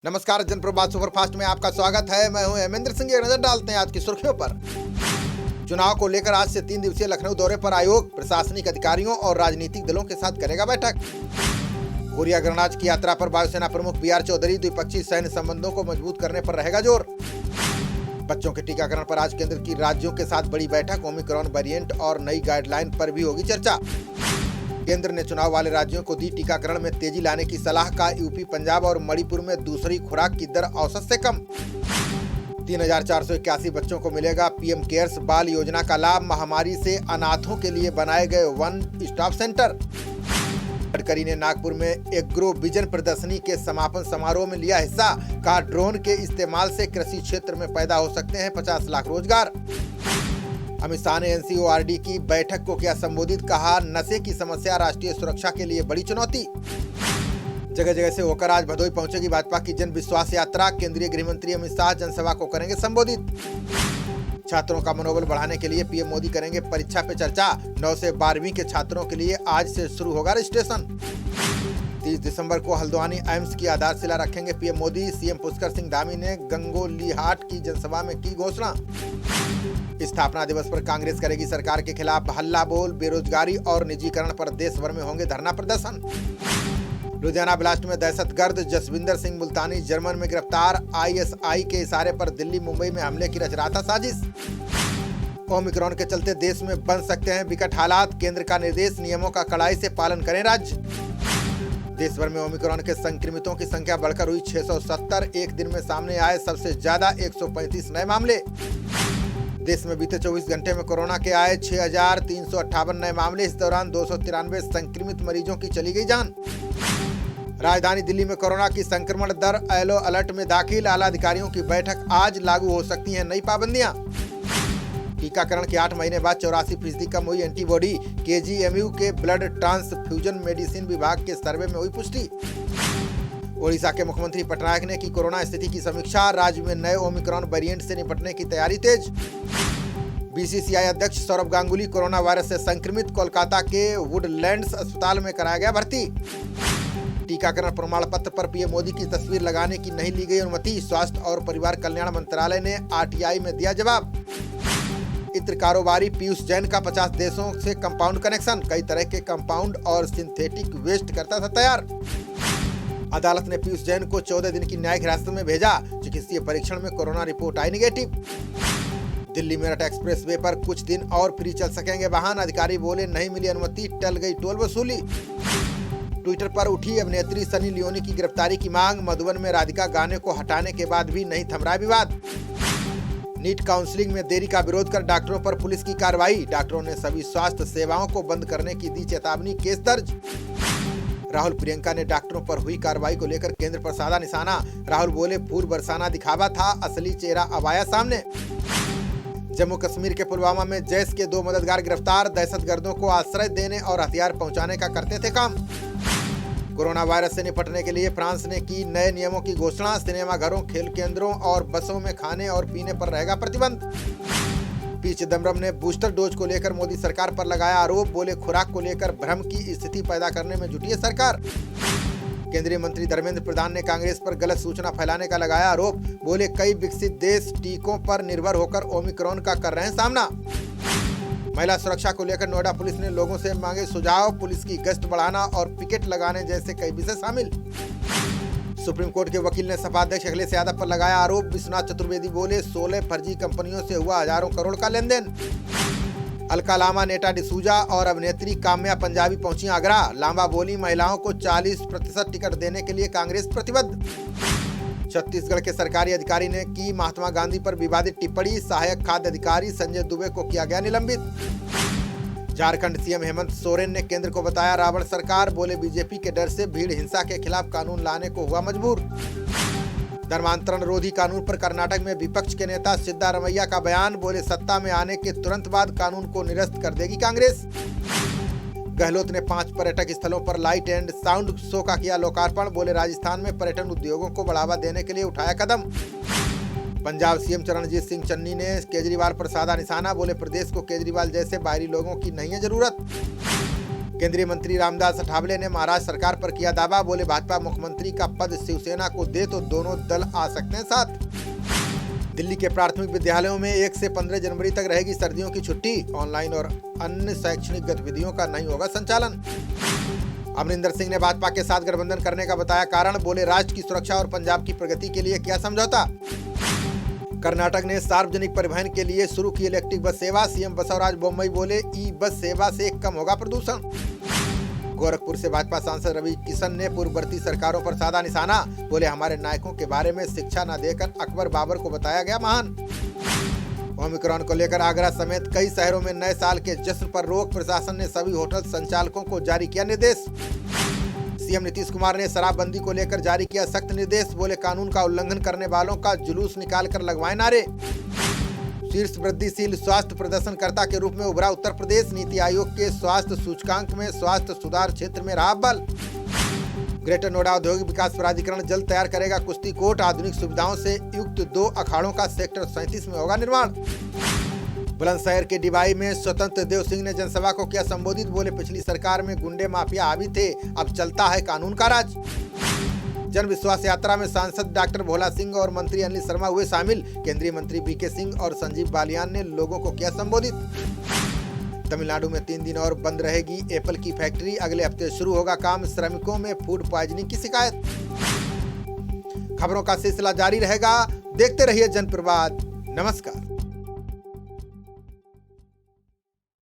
नमस्कार, जनप्रभात सुपरफास्ट में आपका स्वागत है। मैं हूं हेमेंद्र सिंह। एक नजर डालते हैं आज की सुर्खियों पर। चुनाव को लेकर आज से 3 दिवसीय लखनऊ दौरे पर आयोग प्रशासनिक अधिकारियों और राजनीतिक दलों के साथ करेगा बैठक। कोरिया गणराज्य की यात्रा पर वायुसेना प्रमुख BR चौधरी द्विपक्षीय सैन्य संबंधों को मजबूत करने पर रहेगा जोर। बच्चों के टीकाकरण पर आज केंद्र की राज्यों के साथ बड़ी बैठक। ओमिक्रॉन वेरिएंट और नई गाइडलाइन पर भी होगी चर्चा। केंद्र ने चुनाव वाले राज्यों को दी टीकाकरण में तेजी लाने की सलाह का। यूपी, पंजाब और मणिपुर में दूसरी खुराक की दर औसत से कम। 3,481 बच्चों को मिलेगा PM केयर्स बाल योजना का लाभ। महामारी से अनाथों के लिए बनाए गए वन स्टॉप सेंटर। गडकरी ने नागपुर में एग्रो विजन प्रदर्शनी के समापन समारोह में लिया हिस्सा। कहा, ड्रोन के इस्तेमाल से कृषि क्षेत्र में पैदा हो सकते हैं 50 लाख रोजगार। अमित शाह ने NCORD की बैठक को किया संबोधित। कहा, नशे की समस्या राष्ट्रीय सुरक्षा के लिए बड़ी चुनौती। जगह जगह से होकर आज भदोही पहुंचेगी भाजपा की जन विश्वास यात्रा। केंद्रीय गृह मंत्री अमित शाह जनसभा को करेंगे संबोधित। छात्रों का मनोबल बढ़ाने के लिए PM मोदी करेंगे परीक्षा पे चर्चा। 9 से 12वीं के छात्रों के लिए आज से शुरू होगा रजिस्ट्रेशन। 30 दिसंबर को हल्द्वानी एम्स की आधारशिला रखेंगे PM मोदी। CM पुष्कर सिंह धामी ने गंगोलीहाट की जनसभा में की घोषणा। स्थापना दिवस पर कांग्रेस करेगी सरकार के खिलाफ हल्ला बोल। बेरोजगारी और निजीकरण पर देश भर में होंगे धरना प्रदर्शन। लुधियाना ब्लास्ट में दहशतगर्द जसविंदर सिंह मुल्तानी जर्मन में गिरफ्तार। ISI के इशारे पर दिल्ली मुंबई में हमले की रच रहा था साजिश। ओमिक्रॉन के चलते देश में बन सकते हैं विकट हालात। केंद्र का निर्देश, नियमों का कड़ाई से पालन करें राज्य। देश भर में ओमिक्रॉन के संक्रमितों की संख्या बढ़कर हुई 670। एक दिन में सामने आए सबसे ज्यादा 135 नए मामले। देश में बीते 24 घंटे में कोरोना के आए 6,358 नए मामले। इस दौरान 293 संक्रमित मरीजों की चली गई जान। राजधानी दिल्ली में कोरोना की संक्रमण दर येलो अलर्ट में दाखिल। आला अधिकारियों की बैठक। आज लागू हो सकती हैं नई पाबंदियां। टीकाकरण के 8 महीने बाद 84% कम हुई एंटीबॉडी। KGMU के ब्लड ट्रांसफ्यूजन मेडिसिन विभाग के सर्वे में हुई पुष्टि। ओडिशा के मुख्यमंत्री पटनायक ने की कोरोना स्थिति की समीक्षा। राज्य में नए ओमिक्रॉन वेरिएंट से निपटने की तैयारी तेज। BCCI अध्यक्ष सौरभ गांगुली कोरोना वायरस से संक्रमित। कोलकाता के वुडलैंड्स अस्पताल में कराया गया भर्ती। टीकाकरण प्रमाण पत्र पर PM मोदी की तस्वीर लगाने की नहीं ली गई अनुमति। स्वास्थ्य और परिवार कल्याण मंत्रालय ने RTI में दिया जवाब। इत्र कारोबारी पीयूष जैन का 50 देशों से कंपाउंड कनेक्शन। कई तरह के कंपाउंड और सिंथेटिक वेस्ट करता था तैयार। अदालत ने पीयूष जैन को 14 दिन की न्यायिक हिरासत में भेजा। चिकित्सीय परीक्षण में कोरोना रिपोर्ट आई negative. Delhi Meerut express way पर कुछ दिन और फ्री चल सकेंगे वाहन। अधिकारी बोले नहीं मिली अनुमति, टल गई टोल वसूली। ट्विटर पर उठी अभिनेत्री सनी लियोनी की गिरफ्तारी की मांग। मधुबन में राधिका गाने को हटाने के बाद भी नहीं थम रहा विवाद। नीट काउंसलिंग में देरी का विरोध कर डॉक्टरों पर पुलिस की कार्रवाई। डॉक्टरों ने सभी स्वास्थ्य सेवाओं को बंद करने की दी चेतावनी। केस दर्ज। राहुल प्रियंका ने डॉक्टरों पर हुई कार्रवाई को लेकर केंद्र पर साधा निशाना। राहुल बोले फूल बरसाना दिखावा था, असली चेहरा अब आया सामने। जम्मू कश्मीर के पुलवामा में जैश के 2 मददगार गिरफ्तार। दहशतगर्दों को आश्रय देने और हथियार पहुंचाने का करते थे काम। कोरोना वायरस से निपटने के लिए फ्रांस ने की नए नियमों की घोषणा। सिनेमाघरों, खेल केंद्रों और बसों में खाने और पीने पर रहेगा प्रतिबंध। पी चिदम्बरम ने बूस्टर डोज को लेकर मोदी सरकार पर लगाया आरोप। बोले खुराक को लेकर भ्रम की स्थिति पैदा करने में जुटी है सरकार। केंद्रीय मंत्री धर्मेंद्र प्रधान ने कांग्रेस पर गलत सूचना फैलाने का लगाया आरोप। बोले कई विकसित देश टीकों पर निर्भर होकर ओमिक्रॉन का कर रहे हैं सामना। महिला सुरक्षा को लेकर नोएडा पुलिस ने लोगों से मांगे सुझाव। पुलिस की गश्त बढ़ाना और पिकेट लगाने जैसे कई विषय शामिल। सुप्रीम कोर्ट के वकील ने सपा अध्यक्ष अखिलेश यादव पर लगाया आरोप। विश्वनाथ चतुर्वेदी बोले 16 फर्जी कंपनियों से हुआ हजारों करोड़ का लेन देन। अलका लामा, नेटा डिसूजा और अभिनेत्री काम्या पंजाबी पहुंची आगरा। लांबा बोली महिलाओं को 40% टिकट देने के लिए कांग्रेस प्रतिबद्ध। छत्तीसगढ़ के सरकारी अधिकारी ने की महात्मा गांधी पर विवादित टिप्पणी। सहायक खाद्य अधिकारी संजय दुबे को किया गया निलंबित। झारखंड CM हेमंत सोरेन ने केंद्र को बताया रावण सरकार। बोले बीजेपी के डर से भीड़ हिंसा के खिलाफ कानून लाने को हुआ मजबूर। धर्मांतरण रोधी कानून पर कर्नाटक में विपक्ष के नेता सिद्धारमैया का बयान। बोले सत्ता में आने के तुरंत बाद कानून को निरस्त कर देगी कांग्रेस। गहलोत ने 5 पर्यटक स्थलों पर लाइट एंड साउंड शो का किया लोकार्पण। बोले राजस्थान में पर्यटन उद्योगों को बढ़ावा देने के लिए उठाया कदम। पंजाब CM चरणजीत सिंह चन्नी ने केजरीवाल पर साधा निशाना। बोले प्रदेश को केजरीवाल जैसे बाहरी लोगों की नहीं है जरूरत। केंद्रीय मंत्री रामदास अठावले ने महाराष्ट्र सरकार पर किया दावा, बोले भाजपा मुख्यमंत्री का पद शिवसेना को दे तो दोनों दल आ सकते हैं साथ। दिल्ली के प्राथमिक विद्यालयों में 1 से 15 जनवरी तक रहेगी सर्दियों की छुट्टी, ऑनलाइन और अन्य शैक्षणिक गतिविधियों का नहीं होगा संचालन। अमरिंदर सिंह ने भाजपा के साथ गठबंधन करने का बताया कारण, बोले राष्ट्र की सुरक्षा और पंजाब की प्रगति के लिए किया समझौता। कर्नाटक ने सार्वजनिक परिवहन के लिए शुरू की इलेक्ट्रिक बस सेवा, सीएम बसवराज बोम्मई बोले ई बस सेवा से कम होगा प्रदूषण। गोरखपुर से भाजपा सांसद रवि किशन ने पूर्ववर्ती सरकारों पर साधा निशाना, बोले हमारे नायकों के बारे में शिक्षा न देकर अकबर बाबर को बताया गया महान। ओमिक्रॉन को लेकर आगरा समेत कई शहरों में नए साल के जश्न पर रोक, प्रशासन ने सभी होटल संचालकों को जारी किया निर्देश। सीएम नीतीश कुमार ने शराबबंदी को लेकर जारी किया सख्त निर्देश, बोले कानून का उल्लंघन करने वालों का जुलूस निकालकर लगवाए नारे। शीर्ष वृद्धिशील स्वास्थ्य प्रदर्शनकर्ता के रूप में उभरा उत्तर प्रदेश, नीति आयोग के स्वास्थ्य सूचकांक में स्वास्थ्य सुधार क्षेत्र में रहा अव्वल। ग्रेटर नोएडा औद्योगिक विकास प्राधिकरण जल्द तैयार करेगा कुश्ती कोर्ट, आधुनिक सुविधाओं से युक्त 2 अखाड़ों का सेक्टर 37 में होगा निर्माण। बुलंदशहर के डिबाई में स्वतंत्र देव सिंह ने जनसभा को किया संबोधित, बोले पिछली सरकार में गुंडे माफिया हावी थे, अब चलता है कानून का राज। जन विश्वास यात्रा में सांसद डॉक्टर भोला सिंह और मंत्री अनिल शर्मा हुए शामिल, केंद्रीय मंत्री बीके सिंह और संजीव बालियान ने लोगों को किया संबोधित। तमिलनाडु में 3 दिन और बंद रहेगी एप्पल की फैक्ट्री, अगले हफ्ते शुरू होगा काम, श्रमिकों में फूड पॉइजनिंग की शिकायत। खबरों का सिलसिला जारी रहेगा, देखते रहिए जनप्रवाद। नमस्कार।